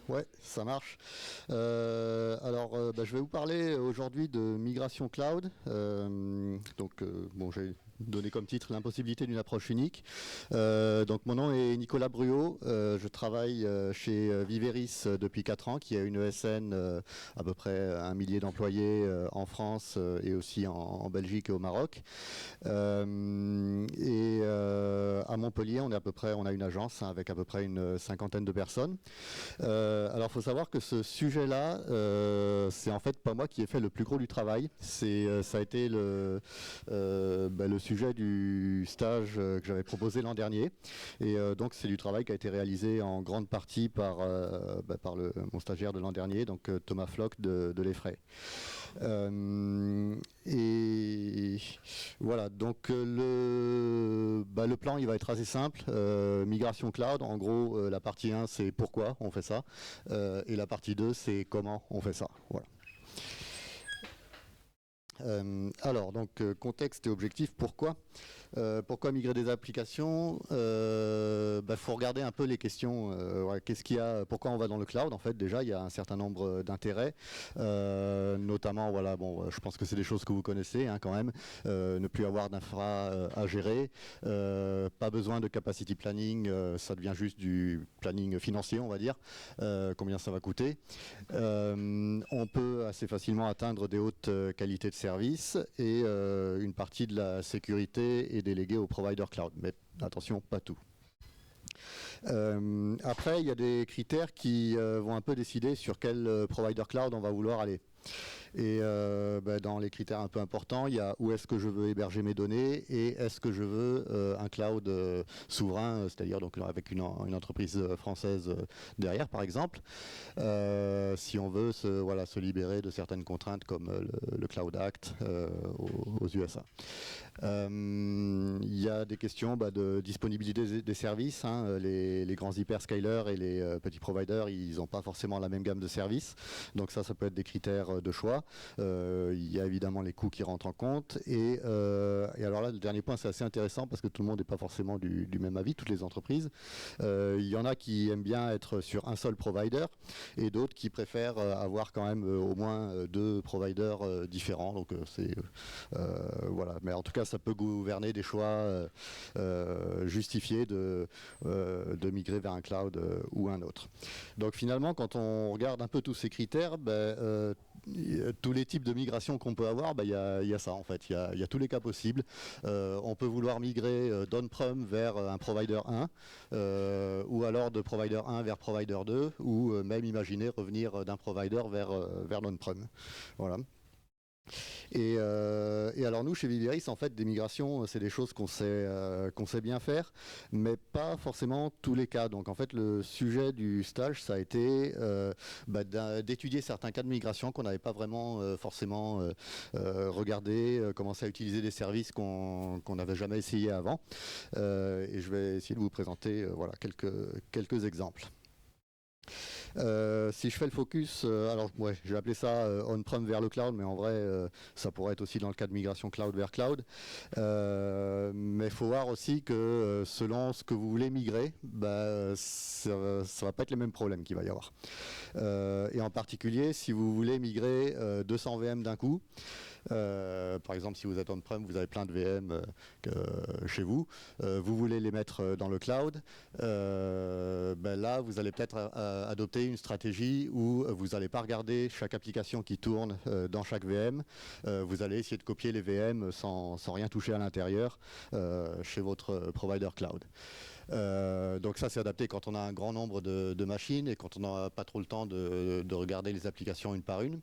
Ouais, ça marche. Je vais vous parler aujourd'hui de migration cloud. J'ai donné comme titre l'impossibilité d'une approche unique. Donc, mon nom est Nicolas Bruot. Je travaille chez Viveris depuis 4 ans, qui est une ESN à peu près 1 millier d'employés en France et aussi en Belgique et au Maroc. À Montpellier, on a une agence avec à peu près une cinquantaine de personnes. Alors, il faut savoir que ce sujet-là, c'est en fait pas moi qui ai fait le plus gros du travail. Ça a été le sujet du stage que j'avais proposé l'an dernier. Donc, c'est du travail qui a été réalisé en grande partie par mon stagiaire de l'an dernier, donc Thomas Floch de l'Effray. Et voilà, donc le plan il va être assez simple. Migration cloud, en gros, la partie 1 c'est pourquoi on fait ça, et la partie 2 c'est comment on fait ça. Voilà. Contexte et objectif, pourquoi migrer des applications? Faut regarder un peu les questions. Qu'est-ce qu'il y a? Pourquoi on va dans le cloud? En fait, déjà, il y a un certain nombre d'intérêts, notamment, je pense que c'est des choses que vous connaissez quand même. Ne plus avoir d'infra à gérer, pas besoin de capacity planning, ça devient juste du planning financier, on va dire. Combien ça va coûter? On peut assez facilement atteindre des hautes qualités de service et une partie de la sécurité est déléguée au provider cloud. Mais attention, pas tout. Après, il y a des critères qui vont un peu décider sur quel provider cloud on va vouloir aller. Et dans les critères un peu importants, il y a où est-ce que je veux héberger mes données et est-ce que je veux un cloud souverain, c'est-à-dire donc avec une entreprise française derrière, par exemple, si on veut se libérer de certaines contraintes comme le Cloud Act aux USA. Il y a des questions de disponibilité des services. Les grands hyperscalers et les petits providers, ils n'ont pas forcément la même gamme de services. Donc ça peut être des critères de choix. Il y a évidemment les coûts qui rentrent en compte. Et alors là, le dernier point, c'est assez intéressant parce que tout le monde n'est pas forcément du même avis, toutes les entreprises. Il y en a qui aiment bien être sur un seul provider et d'autres qui préfèrent avoir quand même au moins 2 providers différents. Donc voilà. Mais en tout cas, ça peut gouverner des choix justifiés de migrer vers un cloud ou un autre. Donc finalement, quand on regarde un peu tous ces critères, tous les types de migration qu'on peut avoir, il y a ça en fait, il y a tous les cas possibles. On peut vouloir migrer d'on-prem vers un provider 1, ou alors de provider 1 vers provider 2, ou même imaginer revenir d'un provider vers l'on-prem. Voilà. Et alors nous, chez Viveris, en fait, des migrations, c'est des choses qu'on sait bien faire, mais pas forcément tous les cas. Donc en fait, le sujet du stage, ça a été d'étudier certains cas de migration qu'on n'avait pas vraiment forcément regardé, commencer à utiliser des services qu'on n'avait jamais essayé avant. Et je vais essayer de vous présenter quelques exemples. Si je fais le focus, j'ai appelé ça on-prem vers le cloud, mais en vrai, ça pourrait être aussi dans le cas de migration cloud vers cloud. Mais il faut voir aussi que selon ce que vous voulez migrer, ça va pas être les mêmes problèmes qu'il va y avoir. Et en particulier, si vous voulez migrer 200 VM d'un coup, par exemple, si vous êtes on-prem, vous avez plein de VM chez vous, vous voulez les mettre dans le cloud, là, vous allez peut-être adopter une stratégie où vous n'allez pas regarder chaque application qui tourne dans chaque VM, vous allez essayer de copier les VM sans rien toucher à l'intérieur chez votre provider cloud. Donc ça, c'est adapté quand on a un grand nombre de machines et quand on n'a pas trop le temps de regarder les applications une par une.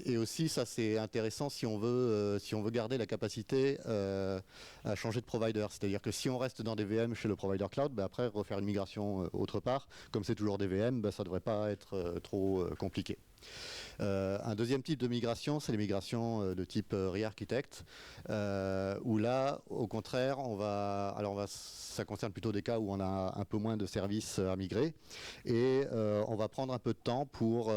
Et aussi, ça c'est intéressant si on veut garder la capacité à changer de provider. C'est-à-dire que si on reste dans des VM chez le provider cloud, après refaire une migration autre part, comme c'est toujours des VM, ça ne devrait pas être trop compliqué. Un deuxième type de migration, c'est les migrations de type re-architect, où là, au contraire, ça concerne plutôt des cas où on a un peu moins de services à migrer, et on va prendre un peu de temps pour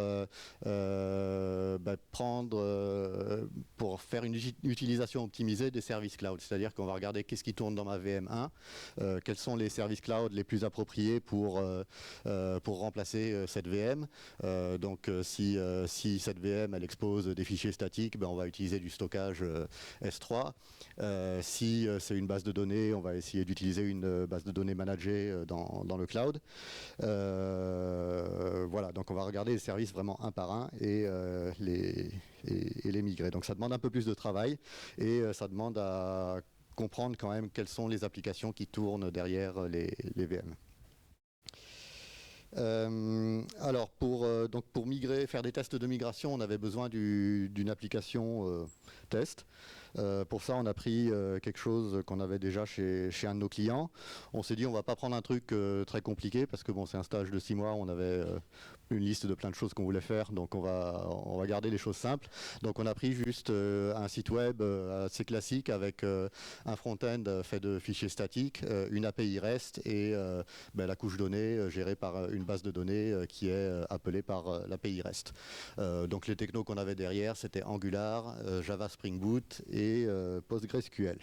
faire une utilisation optimisée des services cloud. C'est-à-dire qu'on va regarder qu'est-ce qui tourne dans ma VM1, quels sont les services cloud les plus appropriés pour remplacer cette VM. Donc si cette VM elle expose des fichiers statiques, on va utiliser du stockage S3. Si c'est une base de données, on va essayer d'utiliser une base de données managée dans le cloud. Voilà, donc on va regarder les services vraiment un par un et les migrer. Donc ça demande un peu plus de travail et ça demande à comprendre quand même quelles sont les applications qui tournent derrière les VM. Alors pour migrer, faire des tests de migration, on avait besoin d'une application test. Pour ça, on a pris quelque chose qu'on avait déjà chez un de nos clients. On s'est dit, on va pas prendre un truc très compliqué parce que bon, c'est un stage de 6 mois. On avait une liste de plein de choses qu'on voulait faire, donc on va garder les choses simples. Donc on a pris juste un site web assez classique avec un front-end fait de fichiers statiques, une API REST et la couche donnée gérée par une base de données qui est appelée par l'API REST. Donc les technos qu'on avait derrière, c'était Angular, Java Spring Boot et PostgreSQL.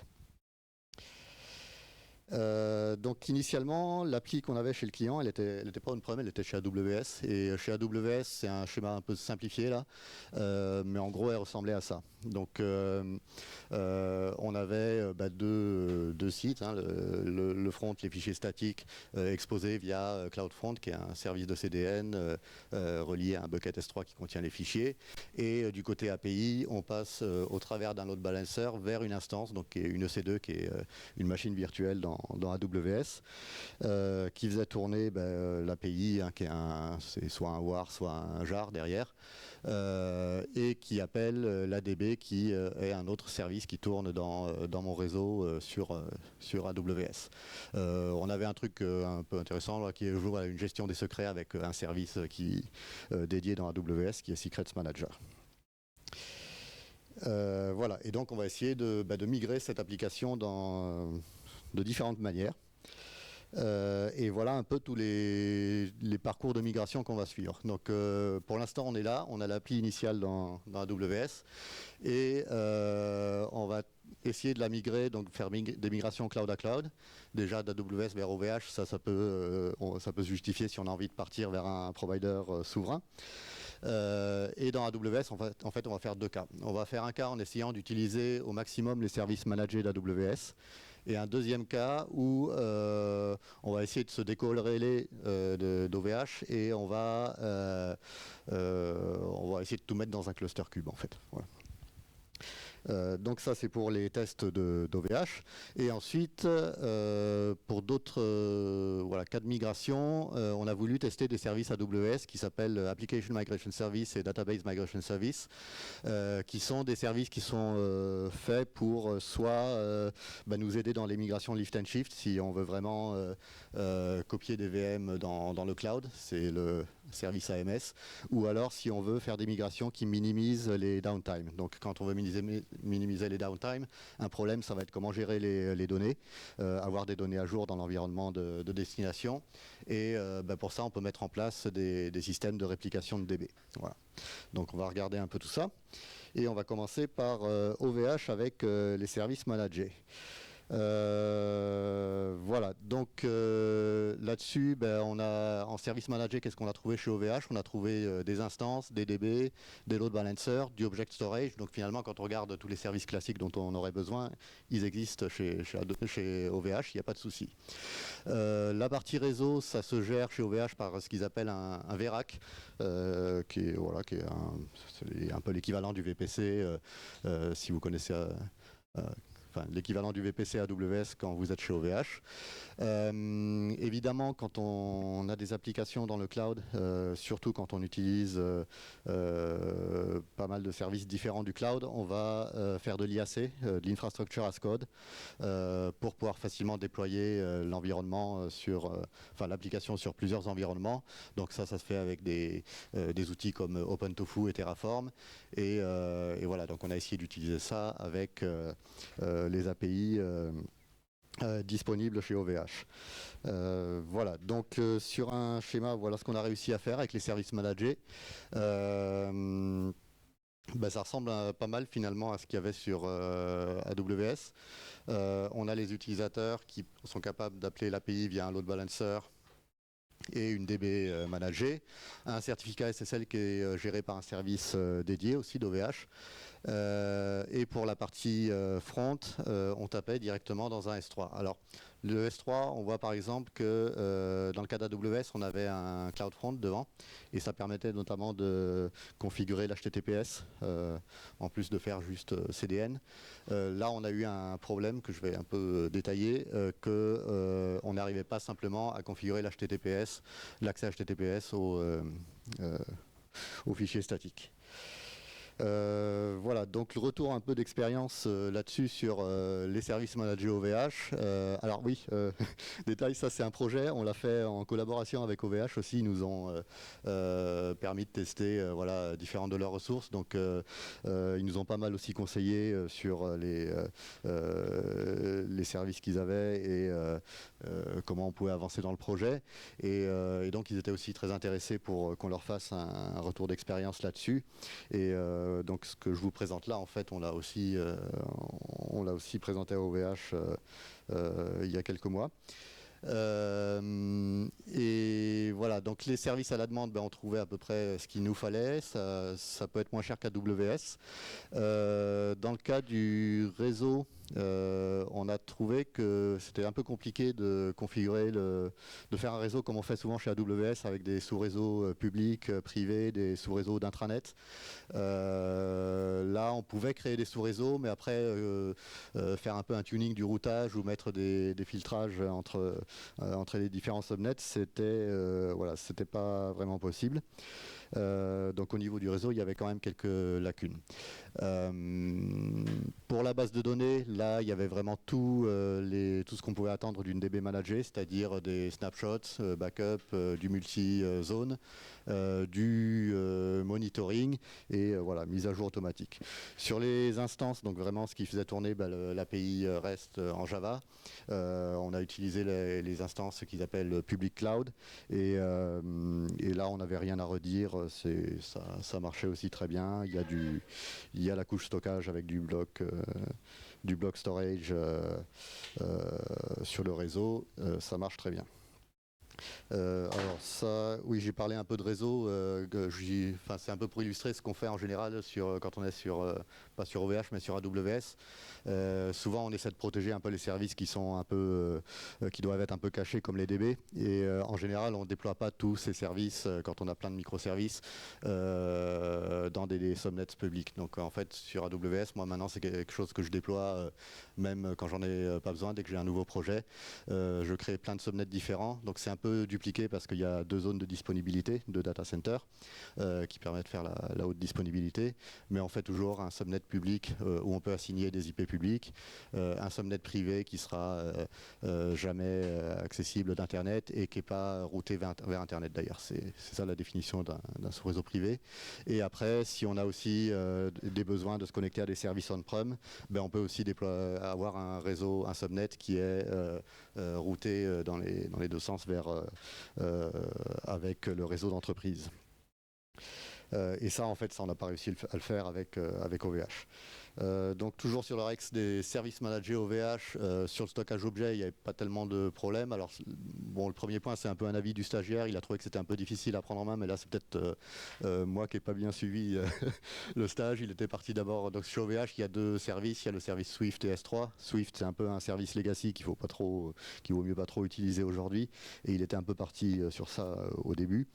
Donc initialement, l'appli qu'on avait chez le client, elle était pas on-prem, elle était chez AWS. Et chez AWS, c'est un schéma un peu simplifié là, mais en gros, elle ressemblait à ça. Donc on avait deux sites, hein, le front, les fichiers statiques exposés via CloudFront, qui est un service de CDN relié à un bucket S3 qui contient les fichiers. Et du côté API, on passe au travers d'un load balancer vers une instance, donc qui est une EC2, qui est une machine virtuelle dans AWS, qui faisait tourner l'API, hein, c'est soit un WAR, soit un jar derrière, et qui appelle l'ADB, qui est un autre service qui tourne dans mon réseau sur AWS. On avait un truc un peu intéressant là, qui est une gestion des secrets avec un service dédié dans AWS qui est Secrets Manager. Voilà, et donc on va essayer de migrer cette application de différentes manières. Et voilà un peu tous les parcours de migration qu'on va suivre. Donc pour l'instant on est là, on a l'appli initiale dans AWS et on va essayer de la migrer, donc faire des migrations cloud à cloud. Déjà d'AWS vers OVH, ça peut se justifier si on a envie de partir vers un provider souverain. Et dans AWS, en fait, on va faire deux cas. On va faire un cas en essayant d'utiliser au maximum les services managés d'AWS. Et un deuxième cas où on va essayer de se décorréler d'OVH et on va essayer de tout mettre dans un cluster cube en fait. Voilà. Donc ça c'est pour les tests d'OVH et ensuite pour d'autres cas de migration, on a voulu tester des services AWS qui s'appellent Application Migration Service et Database Migration Service, qui sont des services qui sont faits pour soit nous aider dans les migrations lift and shift si on veut vraiment copier des VM dans le cloud, c'est le service AMS, ou alors si on veut faire des migrations qui minimisent les downtime. Donc quand on veut minimiser les downtime, un problème ça va être comment gérer les données, avoir des données à jour dans l'environnement de destination, et pour ça on peut mettre en place des systèmes de réplication de DB. Voilà. Donc on va regarder un peu tout ça, et on va commencer par OVH avec les services managés. Voilà, donc là-dessus, on a en service manager, qu'est-ce qu'on a trouvé chez OVH? On a trouvé des instances, des DB, des load balancers, du object storage. Donc finalement, quand on regarde tous les services classiques dont on aurait besoin, ils existent chez OVH, il n'y a pas de souci. La partie réseau, ça se gère chez OVH par ce qu'ils appellent un VRAC, qui est un peu l'équivalent du VPC, si vous connaissez. l'équivalent du VPC AWS quand vous êtes chez OVH. Évidemment, quand on a des applications dans le cloud, surtout quand on utilise pas mal de services différents du cloud, on va faire de l'IAC, de l'Infrastructure as Code, pour pouvoir facilement déployer l'environnement l'application sur plusieurs environnements. Donc ça se fait avec des outils comme OpenTofu et Terraform. Et voilà, donc on a essayé d'utiliser ça avec les API disponibles chez OVH. Voilà, donc sur un schéma, voilà ce qu'on a réussi à faire avec les services managés. Ça ressemble pas mal finalement à ce qu'il y avait sur AWS. On a les utilisateurs qui sont capables d'appeler l'API via un load balancer et une DB managée, un certificat SSL qui est géré par un service dédié aussi d'OVH. Et pour la partie front, on tapait directement dans un S3. Alors, le S3, on voit par exemple que dans le cas d'AWS, on avait un CloudFront devant, et ça permettait notamment de configurer l'HTTPS, en plus de faire juste CDN. Là, on a eu un problème que je vais un peu détailler, qu'on n'arrivait pas simplement à configurer l'HTTPS, l'accès HTTPS au fichier statique. Voilà, donc le retour un peu d'expérience là-dessus sur les services managés OVH. Alors oui, détail, ça c'est un projet, on l'a fait en collaboration avec OVH aussi, ils nous ont permis de tester différentes de leurs ressources, donc ils nous ont pas mal aussi conseillé sur les services qu'ils avaient et comment on pouvait avancer dans le projet. Et donc ils étaient aussi très intéressés pour qu'on leur fasse un retour d'expérience là-dessus. Et donc ce que je vous présente là, en fait, on l'a aussi présenté à OVH il y a quelques mois. Et voilà, donc les services à la demande, on trouvait à peu près ce qu'il nous fallait. Ça peut être moins cher qu'AWS. Dans le cas du réseau, on a trouvé que c'était un peu compliqué de configurer, de faire un réseau comme on fait souvent chez AWS avec des sous-réseaux publics, privés, des sous-réseaux d'intranet. Là, on pouvait créer des sous-réseaux, mais après faire un peu un tuning du routage ou mettre des filtrages entre les différents subnets, c'était pas vraiment possible. Donc au niveau du réseau, il y avait quand même quelques lacunes. Pour la base de données, là, il y avait vraiment tout ce qu'on pouvait attendre d'une DB managée, c'est-à-dire des snapshots, backup, du multi-zone, du monitoring et mise à jour automatique. Sur les instances, donc vraiment ce qui faisait tourner l'API REST en Java, on a utilisé les instances qu'ils appellent public cloud et là on n'avait rien à redire, ça marchait aussi très bien. Il y a la couche stockage avec du bloc storage sur le réseau, ça marche très bien. Alors ça, oui, j'ai parlé un peu de réseau, c'est un peu pour illustrer ce qu'on fait en général quand on est pas sur OVH mais sur AWS. Souvent on essaie de protéger un peu les services qui sont qui doivent être un peu cachés comme les DB, et en général on ne déploie pas tous ces services quand on a plein de microservices dans des subnets publics. Donc en fait sur AWS, moi maintenant c'est quelque chose que je déploie même quand j'en ai pas besoin. Dès que j'ai un nouveau projet, je crée plein de subnets différents, donc c'est un peu dupliqué parce qu'il y a 2 zones de disponibilité, 2 data centers qui permettent de faire la haute disponibilité, mais on fait toujours un subnet public où on peut assigner des IP publics, un subnet privé qui sera jamais accessible d'internet et qui n'est pas routé vers internet d'ailleurs. C'est ça la définition d'un sous-réseau privé. Et après, si on a aussi des besoins de se connecter à des services on-prem, on peut aussi avoir un réseau, un subnet qui est routé dans les 2 sens avec le réseau d'entreprise. Et ça, en fait, on n'a pas réussi à le faire avec OVH. Donc toujours sur le Rex des services managés OVH, sur le stockage objet, il n'y avait pas tellement de problèmes. Alors bon, le premier point, c'est un peu un avis du stagiaire, il a trouvé que c'était un peu difficile à prendre en main, mais là c'est peut-être moi qui n'ai pas bien suivi le stage. Il était parti d'abord, donc chez OVH il y a 2 services, il y a le service Swift et S3. Swift, c'est un peu un service legacy qu'il vaut mieux pas trop utiliser aujourd'hui, et il était un peu parti sur ça au début.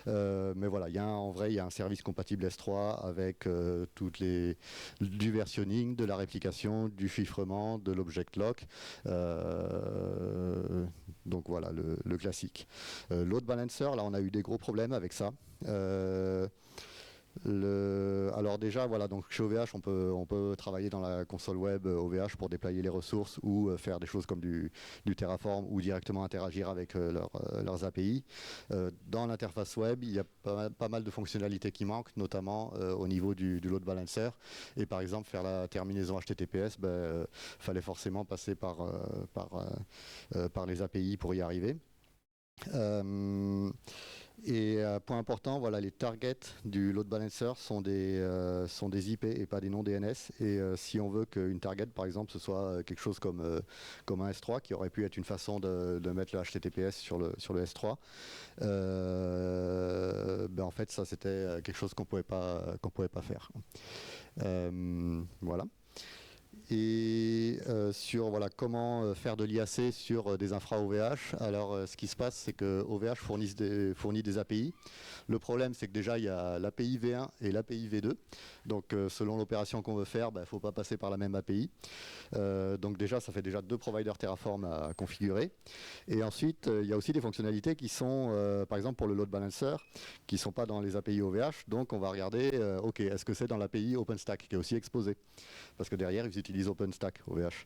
Mais voilà, en vrai il y a un service compatible S3 avec toutes les du versionning, de la réplication, du chiffrement, de l'object lock. Donc voilà, le classique. Load balancer, là on a eu des gros problèmes avec ça. Alors déjà, voilà, donc chez OVH, on peut travailler dans la console web OVH pour déployer les ressources ou faire des choses comme du Terraform ou directement interagir avec leurs API. Dans l'interface web, il y a pas mal de fonctionnalités qui manquent, notamment au niveau du load balancer. Et par exemple, faire la terminaison HTTPS, fallait forcément passer par les API pour y arriver. Et point important, voilà, les targets du load balancer sont des IP et pas des noms DNS. Et si on veut qu'une target, par exemple, ce soit quelque chose comme un S3, qui aurait pu être une façon de mettre le HTTPS sur le S3, en fait, ça c'était quelque chose qu'on pouvait pas faire. Voilà. Et sur voilà, comment faire de l'IAC sur des infra OVH. Alors ce qui se passe, c'est que OVH fournit des API. Le problème, c'est que déjà il y a l'API V1 et l'API V2. Donc selon l'opération qu'on veut faire, il ne faut pas passer par la même API. Donc déjà, ça fait déjà 2 providers Terraform à configurer. Et ensuite, il y a aussi des fonctionnalités qui sont, par exemple pour le load balancer, qui ne sont pas dans les API OVH. Donc on va regarder, ok, est-ce que c'est dans l'API OpenStack, qui est aussi exposée? Parce que derrière, ils utilisent OpenStack OVH.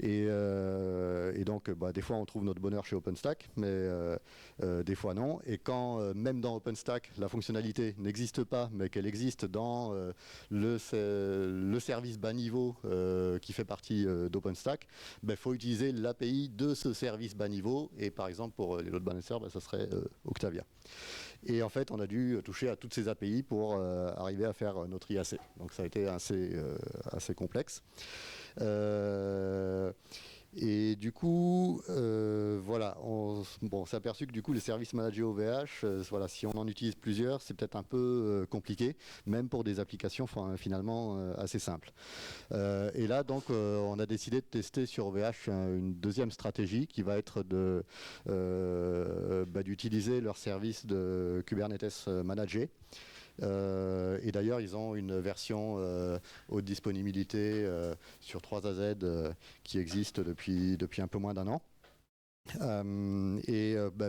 Et donc, des fois, on trouve notre bonheur chez OpenStack, mais des fois non. Et quand, même dans OpenStack, la fonctionnalité n'existe pas, mais qu'elle existe dans le service bas niveau qui fait partie d'OpenStack, il faut utiliser l'API de ce service bas niveau. Et par exemple, pour les load balancers, ça serait Octavia. Et en fait, on a dû toucher à toutes ces API pour arriver à faire notre IAC. Donc ça a été assez complexe. Et du coup, voilà, on s'est aperçu que du coup, les services managés OVH, voilà, si on en utilise plusieurs, c'est peut-être un peu compliqué, même pour des applications finalement assez simples. Et là, donc, on a décidé de tester sur OVH une deuxième stratégie qui va être d'utiliser leur service de Kubernetes managé. Et d'ailleurs, ils ont une version haute disponibilité sur 3AZ qui existe depuis un peu moins d'un an.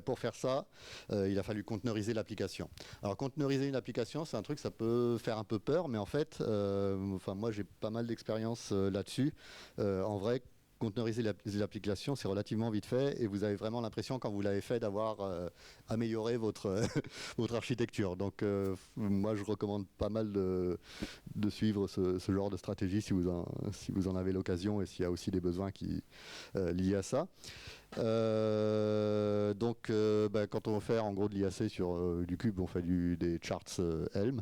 Pour faire ça, il a fallu containeriser l'application. Alors containeriser une application, c'est un truc, ça peut faire un peu peur, mais en fait, moi j'ai pas mal d'expérience là-dessus. En vrai, containeriser l'application, c'est relativement vite fait et vous avez vraiment l'impression, quand vous l'avez fait, d'avoir amélioré votre architecture. Donc moi je recommande pas mal de suivre ce genre de stratégie si vous en avez l'occasion et s'il y a aussi des besoins liés à ça. Quand on veut faire en gros de l'IAC sur du cube, on fait des charts Helm.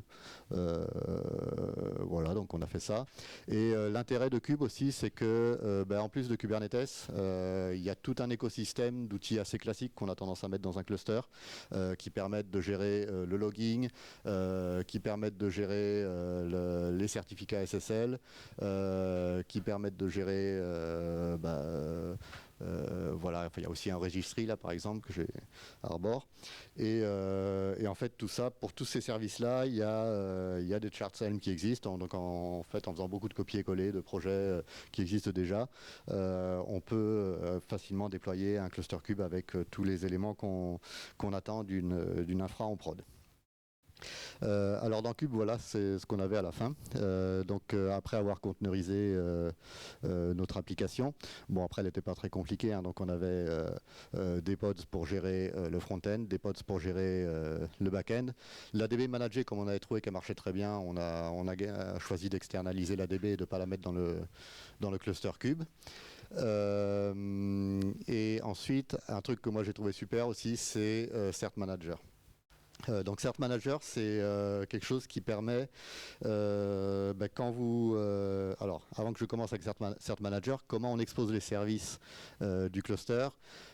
Voilà, donc on a fait ça. Et l'intérêt de Cube aussi, c'est que en plus de Kubernetes, il y a tout un écosystème d'outils assez classiques qu'on a tendance à mettre dans un cluster, qui permettent de gérer le logging, qui permettent de gérer les certificats SSL, qui permettent de gérer voilà, il y a aussi un registry là par exemple que j'ai à Arbor. Et en fait tout ça, pour tous ces services-là, il y a des charts Helm qui existent. Donc en faisant beaucoup de copier-coller de projets qui existent déjà, on peut facilement déployer un cluster cube avec tous les éléments qu'on attend d'une infra en prod. Alors dans Cube, voilà, c'est ce qu'on avait à la fin. Après avoir containerisé notre application, après elle n'était pas très compliquée, donc on avait des pods pour gérer le front-end, des pods pour gérer le back-end. La DB manager, comme on avait trouvé qu'elle marchait très bien, on a choisi d'externaliser la DB et de ne pas la mettre dans le cluster Cube. Et ensuite, un truc que moi j'ai trouvé super aussi, c'est Cert Manager. Donc Cert Manager, c'est quelque chose qui permet, quand vous... alors, avant que je commence avec Cert Manager, comment on expose les services du cluster.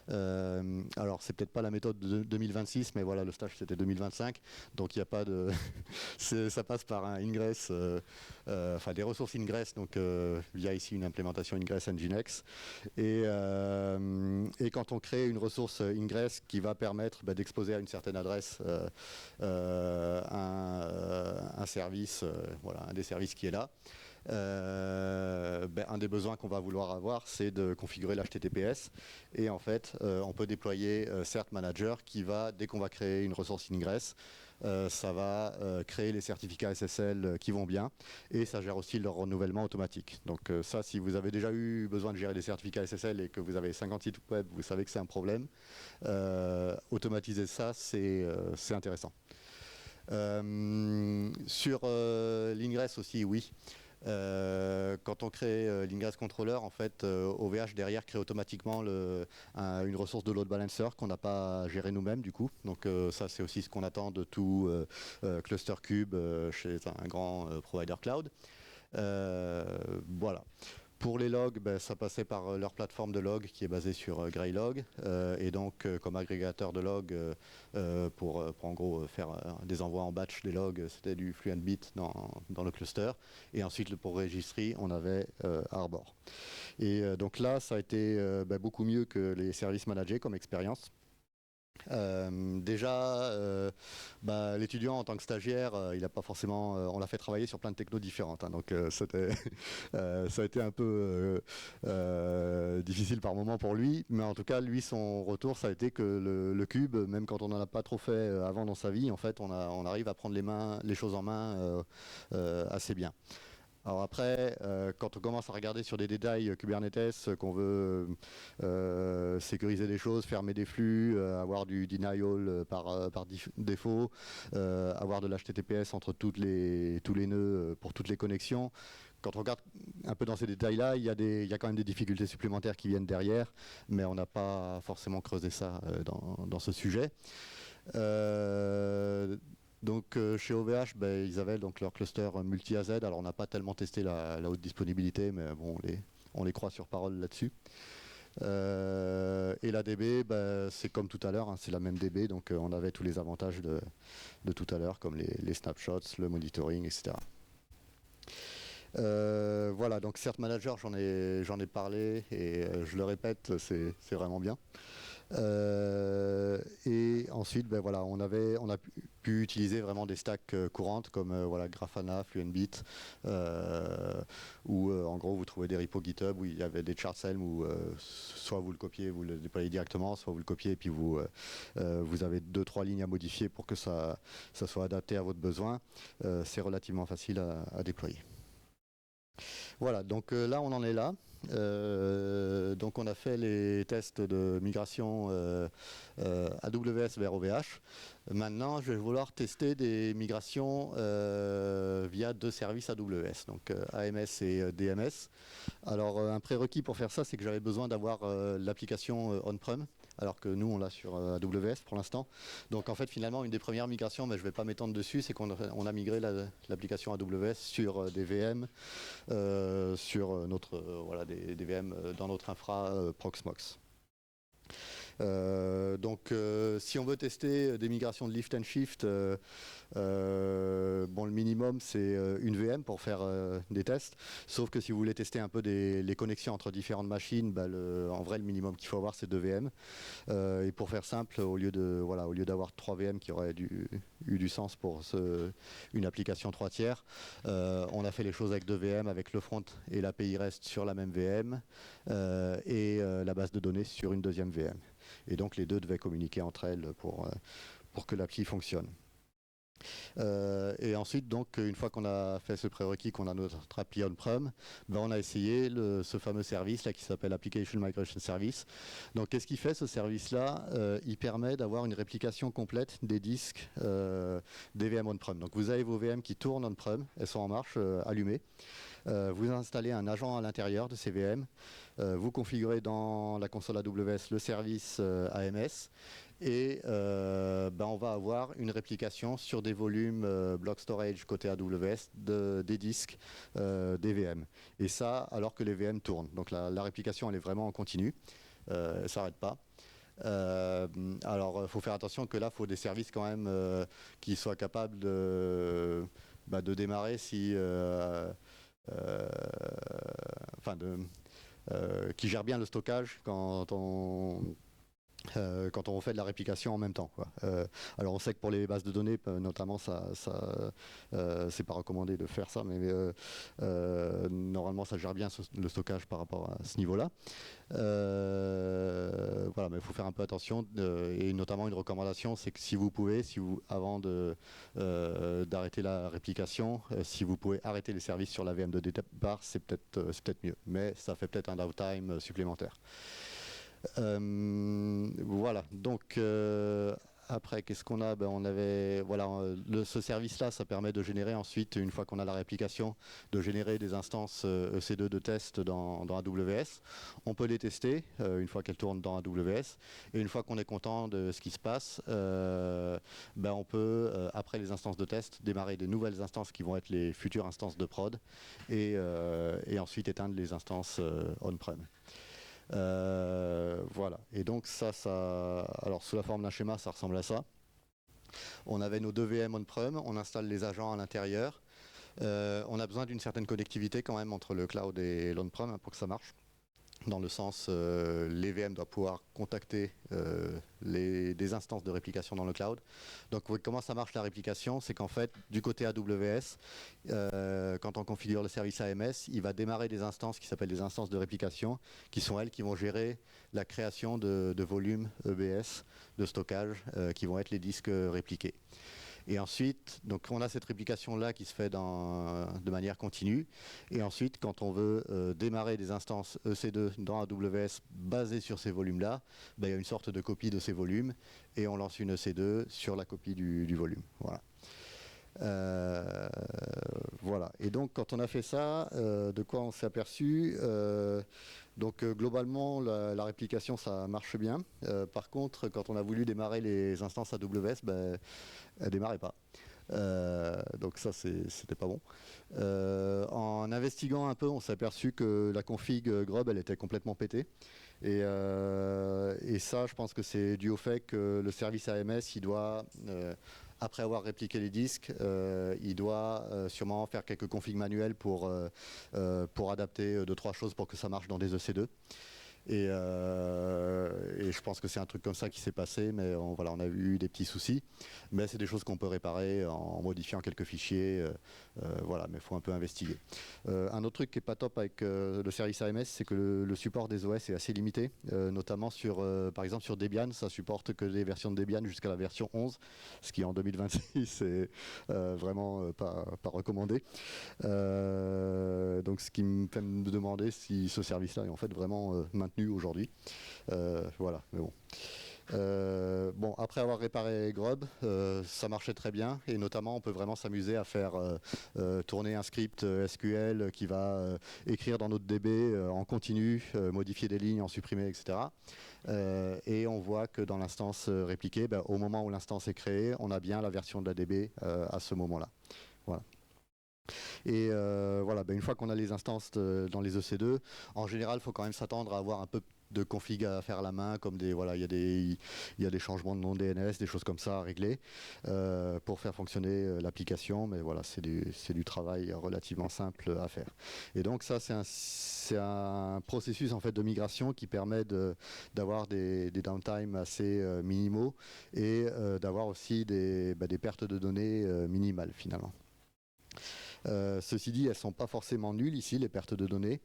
Alors, c'est peut-être pas la méthode de 2026, mais voilà, le stage c'était 2025, donc il n'y a pas de... ça passe par un ingress, des ressources ingress, donc via ici une implémentation ingress Nginx. Et quand on crée une ressource ingress qui va permettre d'exposer à une certaine adresse un service, voilà, un des services qui est là, un des besoins qu'on va vouloir avoir, c'est de configurer l'HTTPS. Et en fait, on peut déployer Cert Manager qui va, dès qu'on va créer une ressource Ingress, ça va créer les certificats SSL qui vont bien, et ça gère aussi leur renouvellement automatique. Donc ça, si vous avez déjà eu besoin de gérer des certificats SSL et que vous avez 50 sites web, vous savez que c'est un problème. Automatiser ça, c'est intéressant. Sur l'Ingress aussi, oui. Quand on crée l'Ingress Controller, en fait, OVH derrière crée automatiquement une ressource de load balancer qu'on n'a pas géré nous-mêmes du coup. Donc ça, c'est aussi ce qu'on attend de tout cluster cube chez un grand provider cloud. Voilà. Pour les logs, ça passait par leur plateforme de log qui est basée sur Greylog. Et donc, comme agrégateur de log, pour en gros faire des envois en batch des logs, c'était du Fluentbit dans le cluster. Et ensuite, pour registry, on avait Arbor. Et donc là, ça a été beaucoup mieux que les services managés comme expérience. Déjà, l'étudiant en tant que stagiaire, il a pas forcément, on l'a fait travailler sur plein de technos différentes, hein, donc c'était, ça a été un peu difficile par moment pour lui, mais en tout cas, lui, son retour, ça a été que le cube, même quand on n'en a pas trop fait avant dans sa vie, en fait, on arrive à prendre les choses en main assez bien. Alors après, quand on commence à regarder sur des détails Kubernetes, qu'on veut sécuriser des choses, fermer des flux, avoir du denial par défaut, avoir de l'HTTPS entre tous les nœuds pour toutes les connexions, quand on regarde un peu dans ces détails-là, il y a quand même des difficultés supplémentaires qui viennent derrière, mais on n'a pas forcément creusé ça dans ce sujet. Donc chez OVH, ils avaient donc leur cluster multi-AZ. Alors on n'a pas tellement testé la haute disponibilité, mais bon, on les croit sur parole là-dessus. Et la DB, c'est comme tout à l'heure, hein, c'est la même DB, donc on avait tous les avantages de tout à l'heure, comme les snapshots, le monitoring, etc. Voilà, donc Cert Manager, j'en ai parlé, et je le répète, c'est vraiment bien. Et ensuite, voilà, on a pu utiliser vraiment des stacks courantes comme voilà, Grafana, Fluentbit, où en gros vous trouvez des repos GitHub où il y avait des charts Helm où soit vous le copiez, vous le déployez directement, soit vous le copiez et puis vous avez 2-3 lignes à modifier pour que ça soit adapté à votre besoin. C'est relativement facile à déployer. Voilà, donc là on en est là. Donc on a fait les tests de migration AWS vers OVH. Maintenant, je vais vouloir tester des migrations via deux services AWS, donc AMS et DMS. Alors un prérequis pour faire ça, c'est que j'avais besoin d'avoir l'application on-prem, alors que nous on l'a sur AWS pour l'instant. Donc en fait finalement une des premières migrations, mais je ne vais pas m'étendre dessus, c'est qu'on a migré l'application AWS sur des VM, sur voilà, des VM dans notre infra Proxmox. Donc si on veut tester des migrations de lift and shift, bon, le minimum c'est une VM pour faire des tests, sauf que si vous voulez tester un peu les connexions entre différentes machines, en vrai le minimum qu'il faut avoir c'est 2 VM. Et pour faire simple, au lieu d'avoir 3 VM qui auraient eu du sens pour une application 3 tiers, on a fait les choses avec 2 VM, avec le front et l'API REST sur la même VM, et la base de données sur une deuxième VM. Et donc les deux devaient communiquer entre elles pour que l'appli fonctionne. Et ensuite, donc, une fois qu'on a fait ce prérequis, qu'on a notre appli on-prem, on a essayé ce fameux service là qui s'appelle Application Migration Service. Donc, qu'est-ce qu'il fait ce service-là? Il permet d'avoir une réplication complète des disques des VM on-prem. Donc, vous avez vos VM qui tournent on-prem, elles sont en marche, allumées. Vous installez un agent à l'intérieur de ces VM. Vous configurez dans la console AWS le service AMS. Et on va avoir une réplication sur des volumes block storage côté AWS des disques des VM. Et ça, alors que les VM tournent. Donc la réplication, elle est vraiment en continu. Elle ne s'arrête pas. Alors, il faut faire attention que là, il faut des services quand même qui soient capables de démarrer si... qui gèrent bien le stockage quand quand on fait de la réplication en même temps, quoi. Alors on sait que pour les bases de données, notamment, c'est pas recommandé de faire ça, mais normalement ça gère bien le stockage par rapport à ce niveau-là. Voilà, mais il faut faire un peu attention, et notamment une recommandation, c'est que si vous pouvez, avant d'arrêter la réplication, si vous pouvez arrêter les services sur la VM de départ, c'est peut-être mieux, mais ça fait peut-être un downtime supplémentaire. Voilà, donc après, qu'est-ce qu'on a? On avait, voilà, ce service-là, ça permet de générer ensuite, une fois qu'on a la réplication, de générer des instances EC2 de test dans AWS. On peut les tester une fois qu'elles tournent dans AWS, et une fois qu'on est content de ce qui se passe, on peut, après les instances de test, démarrer des nouvelles instances qui vont être les futures instances de prod, et ensuite éteindre les instances on-prem. Voilà, et donc alors sous la forme d'un schéma, ça ressemble à ça. On avait nos deux VM on-prem, on installe les agents à l'intérieur. On a besoin d'une certaine connectivité quand même entre le cloud et l'on-prem pour que ça marche. Dans le sens, les VM doivent pouvoir contacter des instances de réplication dans le cloud. Donc comment ça marche la réplication? C'est qu'en fait, du côté AWS, quand on configure le service AMS, il va démarrer des instances qui s'appellent des instances de réplication, qui sont elles qui vont gérer la création de volumes EBS de stockage, qui vont être les disques répliqués. Et ensuite, donc on a cette réplication-là qui se fait de manière continue. Et ensuite, quand on veut démarrer des instances EC2 dans AWS basées sur ces volumes-là, il y a une sorte de copie de ces volumes et on lance une EC2 sur la copie du volume. Voilà. Voilà. Et donc, quand on a fait ça, de quoi on s'est aperçu? Donc globalement, la réplication, ça marche bien. Par contre, quand on a voulu démarrer les instances AWS, elle ne démarrait pas. Donc ça, c'était pas bon. En investiguant un peu, on s'est aperçu que la config Grub, elle était complètement pétée. Et ça, je pense que c'est dû au fait que le service AMS, il doit, après avoir répliqué les disques, il doit sûrement faire quelques configs manuels pour adapter 2-3 choses pour que ça marche dans des EC2. Et je pense que c'est un truc comme ça qui s'est passé, mais voilà, on a eu des petits soucis. Mais c'est des choses qu'on peut réparer en modifiant quelques fichiers. Voilà, mais il faut un peu investiguer. Un autre truc qui n'est pas top avec le service AMS, c'est que le support des OS est assez limité, notamment par exemple sur Debian, ça supporte que des versions de Debian jusqu'à la version 11, ce qui en 2026 est vraiment pas recommandé. Donc ce qui me fait me demander si ce service-là est en fait vraiment maintenu aujourd'hui. Voilà, mais bon. Bon, après avoir réparé Grub, ça marchait très bien, et notamment on peut vraiment s'amuser à faire tourner un script SQL qui va écrire dans notre DB en continu, modifier des lignes, en supprimer, etc. Et on voit que dans l'instance répliquée, au moment où l'instance est créée, on a bien la version de la DB à ce moment-là. Voilà. Et voilà, une fois qu'on a les instances dans les EC2, en général, il faut quand même s'attendre à avoir un peu de config à faire à la main, comme voilà, il y a des changements de nom DNS, des choses comme ça à régler pour faire fonctionner l'application, mais voilà, c'est du travail relativement simple à faire. Et donc ça, c'est un processus en fait de migration qui permet d'avoir des downtime assez minimaux et d'avoir aussi des pertes de données minimales finalement. Ceci dit, elles ne sont pas forcément nulles ici, les pertes de données.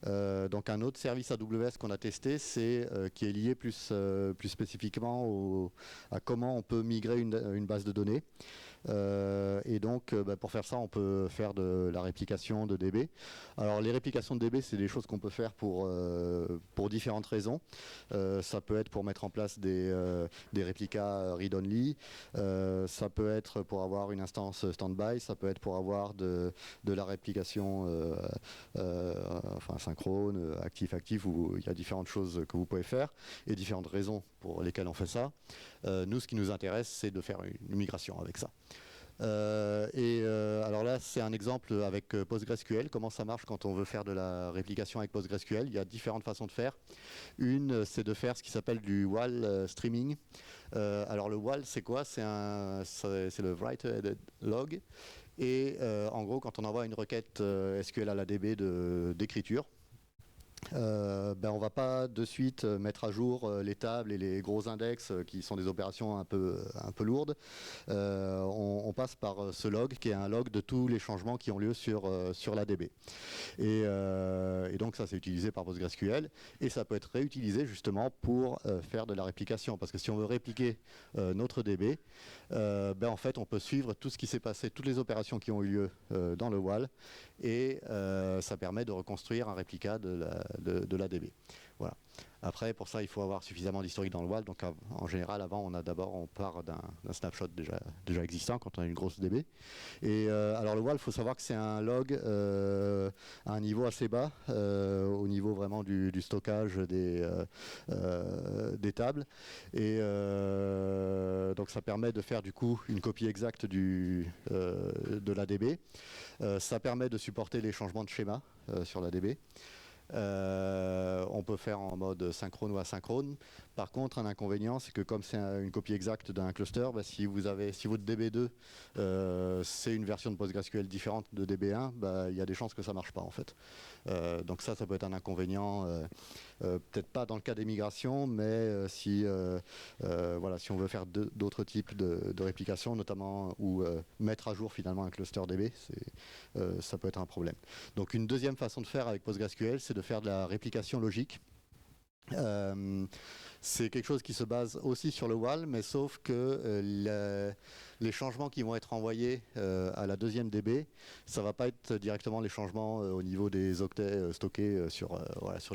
Donc un autre service AWS qu'on a testé, qui est lié plus spécifiquement à comment on peut migrer une base de données. Et donc pour faire ça, on peut faire de la réplication de DB. Alors les réplications de DB, c'est des choses qu'on peut faire pour différentes raisons. Ça peut être pour mettre en place des réplicas read-only, ça peut être pour avoir une instance standby, ça peut être pour avoir de la réplication enfin synchrone, actif, où il y a différentes choses que vous pouvez faire et différentes raisons pour lesquelles on fait ça. Nous, ce qui nous intéresse, c'est de faire une migration avec ça. Alors là, c'est un exemple avec PostgreSQL, comment ça marche quand on veut faire de la réplication avec PostgreSQL. Il y a différentes façons de faire. Une, c'est de faire ce qui s'appelle du WAL streaming. Alors le WAL, c'est quoi? C'est le write-ahead log. Et en gros, quand on envoie une requête SQL à la DB d'écriture, On ne va pas de suite mettre à jour les tables et les gros index qui sont des opérations un peu lourdes. On passe par ce log qui est un log de tous les changements qui ont lieu sur l'ADB. Et donc ça c'est utilisé par PostgreSQL et ça peut être réutilisé justement pour faire de la réplication. Parce que si on veut répliquer notre DB, en fait on peut suivre tout ce qui s'est passé, toutes les opérations qui ont eu lieu dans le WAL et ça permet de reconstruire un réplica de l'ADB. Voilà. Après, pour ça, il faut avoir suffisamment d'historique dans le WAL. Donc, en général, avant, on part d'un snapshot déjà existant quand on a une grosse DB. Et alors, le WAL, il faut savoir que c'est un log à un niveau assez bas, au niveau vraiment du stockage des tables. Et donc, ça permet de faire du coup une copie exacte de l'ADB. Ça permet de supporter les changements de schéma sur l'ADB. On peut faire en mode synchrone ou asynchrone. Par contre, un inconvénient, c'est que comme c'est une copie exacte d'un cluster, si votre DB2 c'est une version de PostgreSQL différente de DB1, il y a des chances que ça ne marche pas en fait. Donc ça peut être un inconvénient, peut-être pas dans le cas des migrations, mais si on veut faire d'autres types de réplication, notamment ou mettre à jour finalement un cluster DB, ça peut être un problème. Donc une deuxième façon de faire avec PostgreSQL, c'est de faire de la réplication logique. C'est quelque chose qui se base aussi sur le WAL, mais sauf que les changements qui vont être envoyés à la deuxième DB, ça ne va pas être directement les changements au niveau des octets stockés sur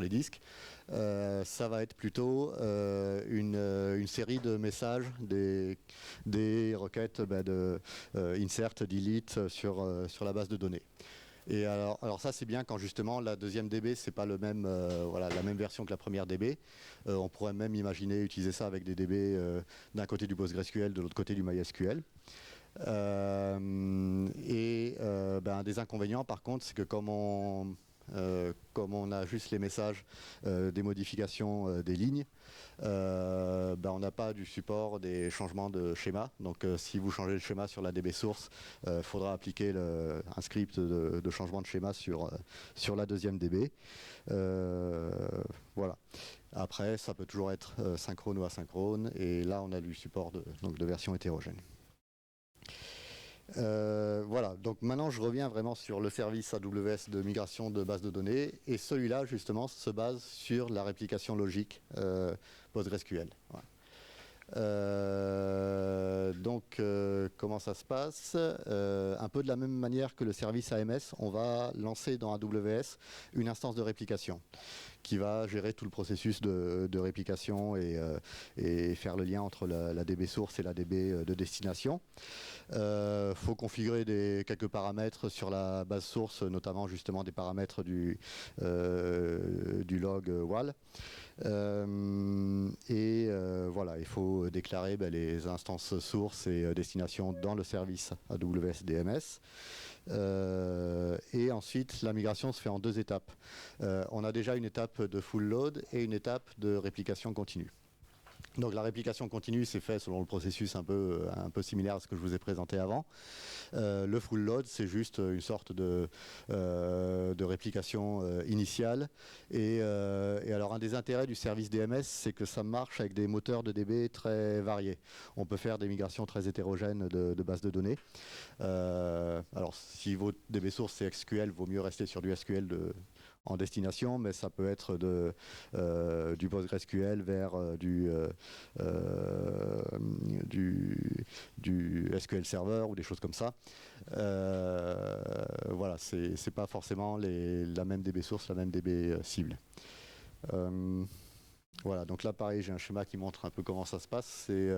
les disques. Ça va être plutôt une série de messages, des requêtes de insert, delete sur la base de données. Et alors ça c'est bien quand justement la deuxième DB c'est pas la même version que la première DB. On pourrait même imaginer utiliser ça avec des DB d'un côté du PostgreSQL, de l'autre côté du MySQL. Un des inconvénients par contre c'est que comme on a juste les messages des modifications des lignes, on n'a pas du support des changements de schéma. Donc si vous changez le schéma sur la DB source, il faudra appliquer un script de changement de schéma sur la deuxième DB. Voilà. Après, ça peut toujours être synchrone ou asynchrone. Et là, on a du support de version hétérogène. Voilà, donc maintenant je reviens vraiment sur le service AWS de migration de base de données et celui-là justement se base sur la réplication logique PostgreSQL. Voilà. Comment ça se passe un peu de la même manière que le service AMS, on va lancer dans AWS une instance de réplication qui va gérer tout le processus de réplication et faire le lien entre la DB source et la DB de destination. Faut configurer quelques paramètres sur la base source, notamment justement des paramètres du log WAL. Voilà, il faut déclarer les instances sources et destination dans le service AWS DMS. Et ensuite, la migration se fait en deux étapes. On a déjà une étape de full load et une étape de réplication continue. Donc la réplication continue, c'est fait selon le processus un peu similaire à ce que je vous ai présenté avant. Le full load, c'est juste une sorte de réplication initiale. Et alors un des intérêts du service DMS, c'est que ça marche avec des moteurs de DB très variés. On peut faire des migrations très hétérogènes de bases de données. Alors si votre DB source c'est SQL, vaut mieux rester sur du SQL en destination, mais ça peut être du PostgreSQL vers du SQL Server ou des choses comme ça. Voilà, c'est pas forcément la même DB source, la même DB cible. Voilà, donc là pareil, j'ai un schéma qui montre un peu comment ça se passe. C'est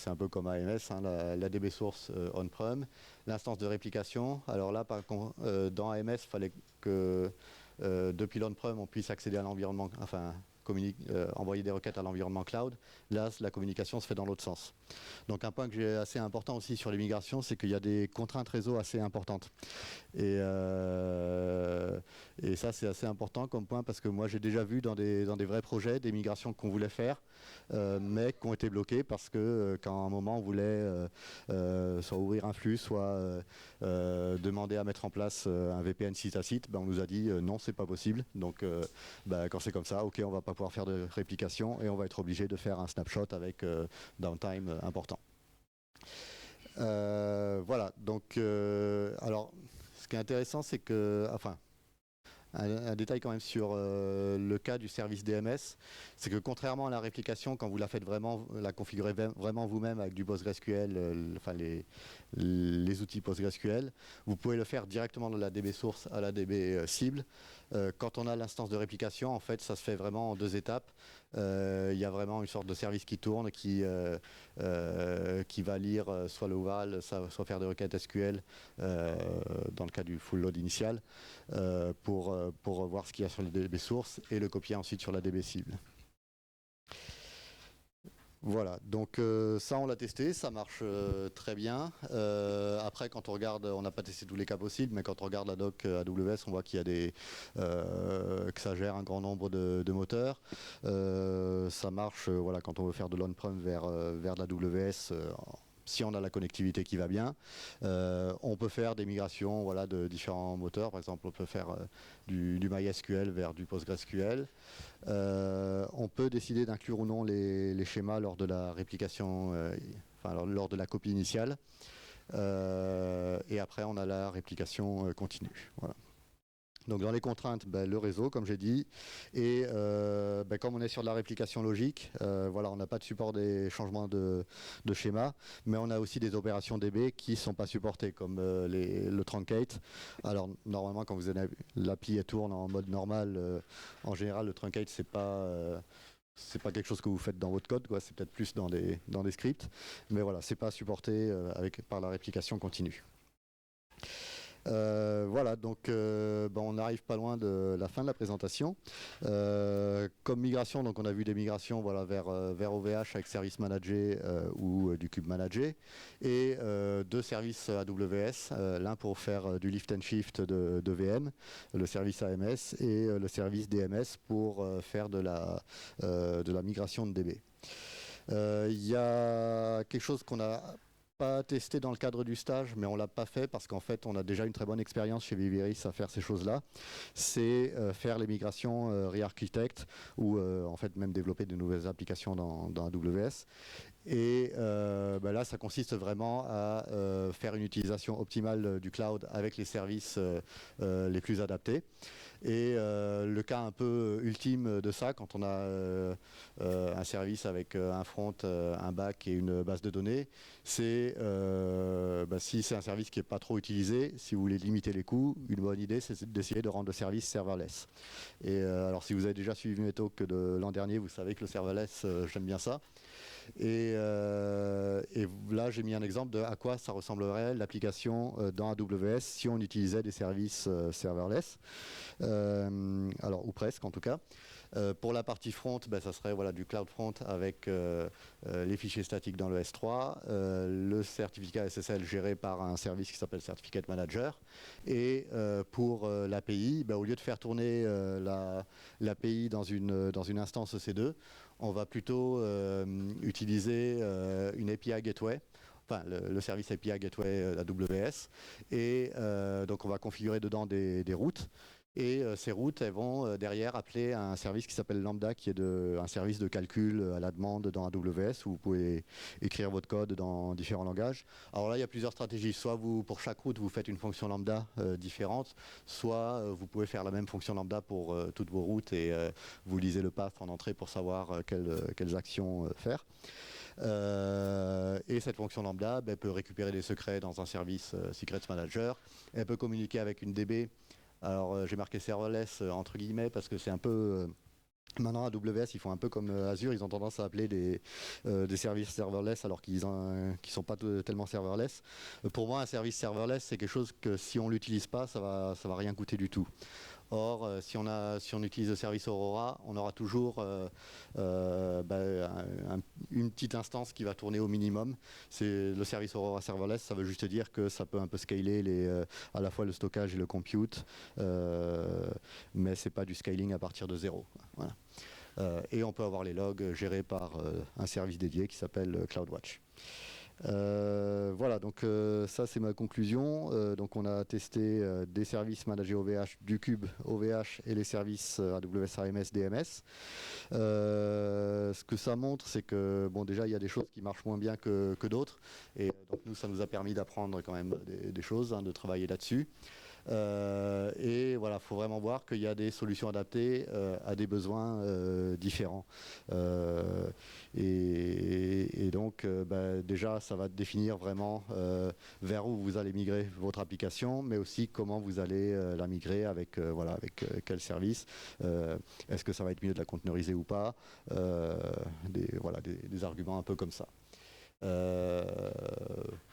un peu comme AMS, hein, la DB source on-prem, l'instance de réplication. Alors là, dans AMS, il fallait que depuis l'on-prem, on puisse accéder à l'environnement, enfin envoyer des requêtes à l'environnement cloud. Là, la communication se fait dans l'autre sens. Donc un point que j'ai assez important aussi sur les migrations, c'est qu'il y a des contraintes réseau assez importantes. Et ça, c'est assez important comme point parce que moi, j'ai déjà vu dans des vrais projets des migrations qu'on voulait faire, mais qui ont été bloquées parce que quand à un moment on voulait soit ouvrir un flux, soit demander à mettre en place un VPN site à site, ben, on nous a dit non, c'est pas possible. Donc ben, quand c'est comme ça, ok, on va pas pouvoir faire de réplication et on va être obligé de faire un snapshot avec downtime important. Voilà, donc alors ce qui est intéressant, c'est que, enfin, un détail quand même sur le cas du service DMS, c'est que contrairement à la réplication, quand vous la faites vraiment, la configurez vraiment vous-même avec du PostgreSQL, enfin les outils PostgreSQL, vous pouvez le faire directement de la DB source à la DB cible. Quand on a l'instance de réplication, en fait, ça se fait vraiment en 2 étapes. Il y a vraiment une sorte de service qui tourne, qui va lire soit le WAL, soit faire des requêtes SQL dans le cas du full load initial pour voir ce qu'il y a sur les DB sources et le copier ensuite sur la DB cible. Voilà, donc ça on l'a testé, ça marche très bien. Après quand on regarde, on n'a pas testé tous les cas possibles, mais quand on regarde la doc AWS, on voit qu'il y a que ça gère un grand nombre de moteurs. Ça marche voilà, quand on veut faire de l'on-prem vers de l'AWS. Si on a la connectivité qui va bien, on peut faire des migrations voilà, de différents moteurs. Par exemple, on peut faire du MySQL vers du PostgreSQL. On peut décider d'inclure ou non les schémas lors de la réplication, lors de la copie initiale. Et après, on a la réplication continue. Voilà. Donc dans les contraintes, le réseau, comme j'ai dit, et comme on est sur de la réplication logique, voilà, on n'a pas de support des changements de schéma, mais on a aussi des opérations DB qui ne sont pas supportées, comme le truncate. Alors normalement, quand vous avez l'appli tourne en mode normal, en général, le truncate, c'est pas quelque chose que vous faites dans votre code, quoi. C'est peut-être plus dans des scripts, mais voilà, c'est pas supporté par la réplication continue. Voilà, donc on n'arrive pas loin de la fin de la présentation. Comme migration, donc on a vu des migrations voilà, vers OVH avec Service Manager ou du Kube Manager, et 2 services AWS, l'un pour faire du lift and shift de VM, le service AMS, et le service DMS pour faire de la migration de DB. Il y a quelque chose qu'on a pas testé dans le cadre du stage, mais on l'a pas fait parce qu'en fait on a déjà une très bonne expérience chez Viveris à faire ces choses-là. C'est faire les migrations re-architect ou en fait même développer de nouvelles applications dans AWS. Et là, ça consiste vraiment à faire une utilisation optimale du cloud avec les services les plus adaptés. Et le cas un peu ultime de ça, quand on a un service avec un front, un back et une base de données, c'est si c'est un service qui n'est pas trop utilisé, si vous voulez limiter les coûts, une bonne idée, c'est d'essayer de rendre le service serverless. Et alors, si vous avez déjà suivi mes talks de l'an dernier, vous savez que le serverless, j'aime bien ça. Et là, j'ai mis un exemple de à quoi ça ressemblerait l'application dans AWS si on utilisait des services serverless, alors ou presque en tout cas. Pour la partie front, ça serait voilà, du cloud front avec les fichiers statiques dans le S3, le certificat SSL géré par un service qui s'appelle Certificate Manager. Et pour l'API, au lieu de faire tourner l'API dans une instance EC2, on va plutôt utiliser une API Gateway, enfin le service API Gateway AWS, et donc on va configurer dedans des routes. Et ces routes, elles vont derrière appeler un service qui s'appelle Lambda, qui est un service de calcul à la demande dans AWS, où vous pouvez écrire votre code dans différents langages. Alors là, il y a plusieurs stratégies. Soit pour chaque route, vous faites une fonction Lambda différente, soit vous pouvez faire la même fonction Lambda pour toutes vos routes et vous lisez le path en entrée pour savoir quelles actions faire. Et cette fonction Lambda peut récupérer des secrets dans un service Secrets Manager. Elle peut communiquer avec une DB. Alors j'ai marqué serverless entre guillemets parce que c'est un peu... Maintenant, AWS, ils font un peu comme Azure, ils ont tendance à appeler des services serverless alors qu'ils ne sont pas tellement serverless. Pour moi, un service serverless, c'est quelque chose que si on ne l'utilise pas, ça va rien coûter du tout. Or, si on utilise le service Aurora, on aura toujours une petite instance qui va tourner au minimum. C'est le service Aurora Serverless, ça veut juste dire que ça peut un peu scaler à la fois le stockage et le compute, mais c'est pas du scaling à partir de zéro. Voilà. Et on peut avoir les logs gérés par un service dédié qui s'appelle CloudWatch. Voilà, donc ça c'est ma conclusion. Donc on a testé des services managés OVH du Cube OVH et les services AWS AMS DMS. Ce que ça montre, c'est que bon, déjà il y a des choses qui marchent moins bien que d'autres, et donc nous ça nous a permis d'apprendre quand même des choses, de travailler là-dessus. Et voilà, il faut vraiment voir qu'il y a des solutions adaptées à des besoins différents. Et donc, déjà, ça va définir vraiment vers où vous allez migrer votre application, mais aussi comment vous allez la migrer avec quel service. Est-ce que ça va être mieux de la conteneuriser ou pas, des arguments un peu comme ça.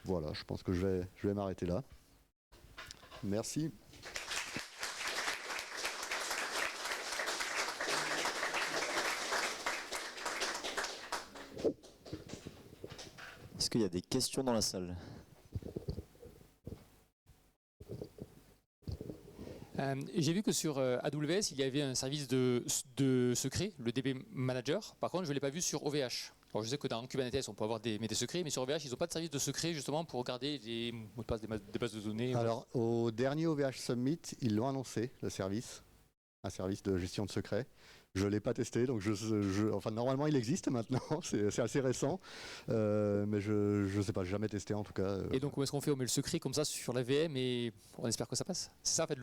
Voilà, je pense que je vais m'arrêter là. Merci. Est-ce qu'il y a des questions dans la salle ? J'ai vu que sur AWS, il y avait un service de secret, le DB Manager. Par contre, je ne l'ai pas vu sur OVH. Alors, je sais que dans Kubernetes, on peut avoir des secrets, mais sur OVH, ils n'ont pas de service de secret justement pour garder des mots de passe des bases de données. Alors, au dernier OVH Summit, ils l'ont annoncé, le service, un service de gestion de secret. Je ne l'ai pas testé, donc enfin normalement il existe maintenant, c'est assez récent, mais je ne sais pas, j'ai jamais testé en tout cas. Et donc comment est-ce qu'on fait ? On met le secret comme ça sur la VM et on espère que ça passe. C'est ça en fait,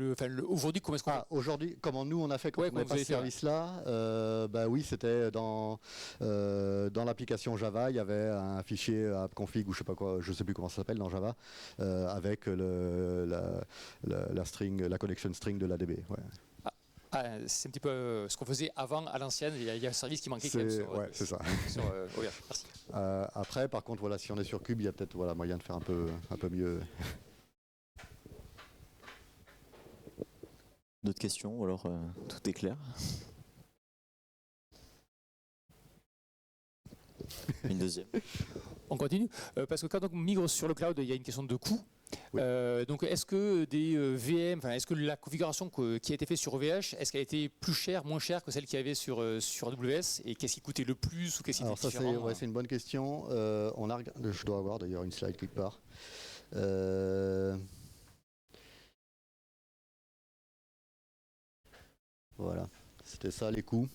aujourd'hui comment est-ce qu'on fait ? Aujourd'hui, comment nous on a fait quand on n'avait pas ce service-là, oui, c'était dans l'application Java, il y avait un fichier appconfig ou je sais pas quoi, je sais plus comment ça s'appelle dans Java, avec la connection string de l'ADB. Ouais. C'est un petit peu ce qu'on faisait avant à l'ancienne, il y a un service qui manquait quand même sur, c'est ça. Sur OVH. Merci. Après, par contre, voilà, si on est sur Cube, il y a peut-être moyen de faire un peu mieux. D'autres questions ou alors tout est clair ? Une deuxième. On continue parce que quand on migre sur le cloud, il y a une question de coût. Oui. Donc est-ce que des VM, est-ce que la configuration qui a été faite sur OVH, est-ce qu'elle a été plus chère, moins chère que celle qu'il y avait sur AWS, et qu'est-ce qui coûtait le plus ou qu'est-ce qui était différent ? C'est une bonne question. Je dois avoir d'ailleurs une slide quelque part. Voilà. C'était ça les coûts.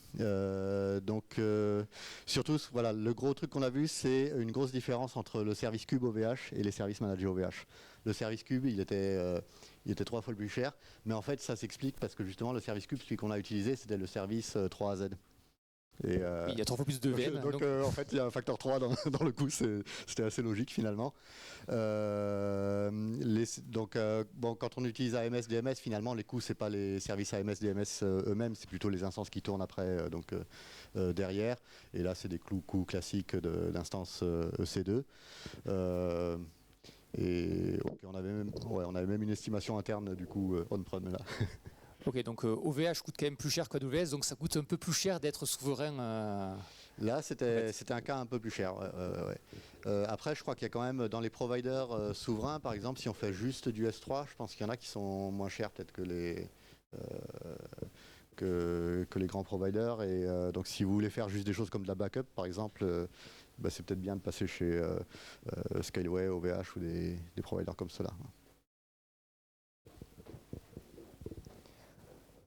Surtout, voilà, le gros truc qu'on a vu, c'est une grosse différence entre le service Cube OVH et les services managés OVH. Le service Cube, il était 3 fois le plus cher, mais en fait, ça s'explique parce que justement, le service Cube, celui qu'on a utilisé, c'était le service 3AZ. Et, il y a 3 fois plus de VM. Donc en fait, il y a un facteur 3 dans le coût, c'était assez logique finalement. Quand on utilise AMS, DMS, finalement, les coûts, c'est pas les services AMS, DMS eux-mêmes, c'est plutôt les instances qui tournent après derrière. Et là, c'est des coûts classiques d'instances EC2. Et on avait même une estimation interne du coup on-prem là. Ok, donc OVH coûte quand même plus cher qu'AWS, donc ça coûte un peu plus cher d'être souverain. Là, c'était un cas un peu plus cher. Après, je crois qu'il y a quand même dans les providers souverains, par exemple, si on fait juste du S3, je pense qu'il y en a qui sont moins chers peut-être que les grands providers. Et donc, si vous voulez faire juste des choses comme de la backup, par exemple, c'est peut-être bien de passer chez Scaleway, OVH ou des providers comme cela.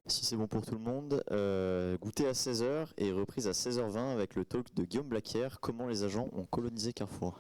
Si c'est bon pour tout le monde, goûter à 16h et reprise à 16h20 avec le talk de Guillaume Blaquière, comment les agents ont colonisé Carrefour.